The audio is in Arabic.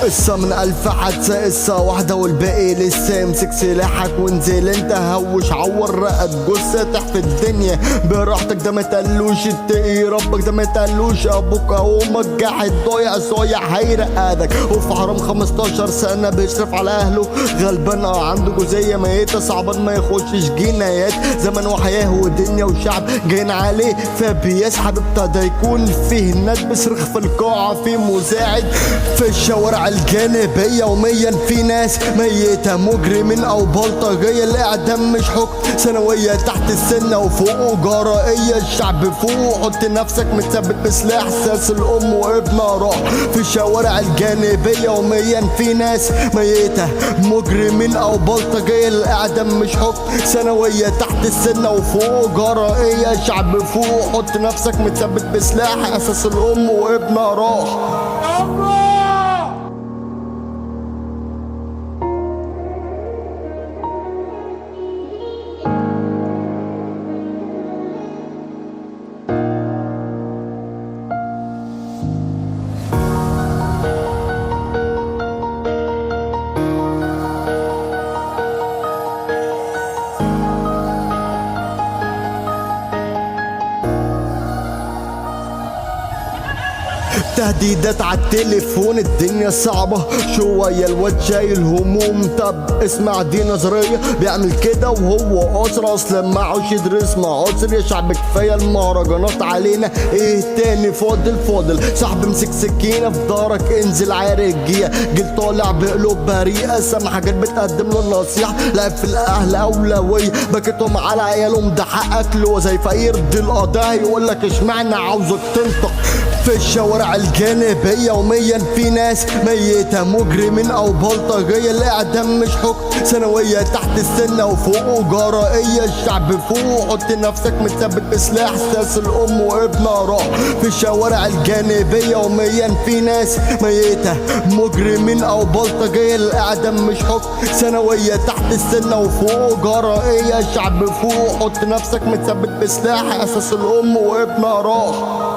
قصة من 1000 حادثة، قصة واحدة والباقي لسه. امسك سلاحك وانزل انت، هوش عور رقد جثة تحت الدنيا براحتك. ده ما تقلوش اتقي ربك، ده ما تقلوش ابوك او امك. جاحد ضايع صايع هيرقدك، وفي حرام 15 سنة بيشرف على اهله. غلبان عنده جوزية ميتة، صعبان ما يخشش جنايات. زمن وحياة ودنيا وشعب جايين عليه فبيسحب. ابتدى يكون فيه ناس بيصرخ في القاعة، في مساعد في الشوارع الجانبية. يوميا في ناس ميتة، مجرمين او بلطجية. الاعدام مش حكم، ثانوية تحت السنة وفوق جرائية. الشعب فوق، حط نفسك متثبت بسلاح. ساس الام وابنها راح في الشوارع الجانبية. يوميا في ناس ميتة، مجرمين او بلطجية. الاعدام مش حكم، ثانوية تحت السنة وفوق جرائية. الشعب فوق، حط نفسك متثبت بسلاح. اساس الام وابنها راح. تهديدات عالتليفون، الدنيا صعبة شوية. الواد شايل هموم. طب اسمع دي نظرية، بيعمل كده وهو قصر. اصلا معوش يدرس معاصر. يا شعب كفاية المهرجانات علينا، ايه تاني فاضل. صاحب امسك سكينة في دارك، انزل عارجية. جيل طالع بقلوب بريئة، سامع حاجات بتقدم له النصيحة. لعب في الاهل اولوية، بكتهم على عيالهم ده حقك له. زي فقير دي القضايا، يقولك اشمعنى عاوزك تنطق. في الشوارع الجانبية يوميا في ناس ميتة، مجرمين او بلطجية. الاعدام مش حكم، ثانوية تحت السنة وفوق جرائية. الشعب فوق، حط نفسك متثبت بسلاح. ساس الام وابنها راح في الشوارع الجانبية. يوميا في ناس ميتة، مجرمين او بلطجية. الاعدام مش حكم، ثانوية تحت السنة وفوق جرائية. الشعب فوق، حط نفسك متثبت بسلاح. اساس الام وابنها راح.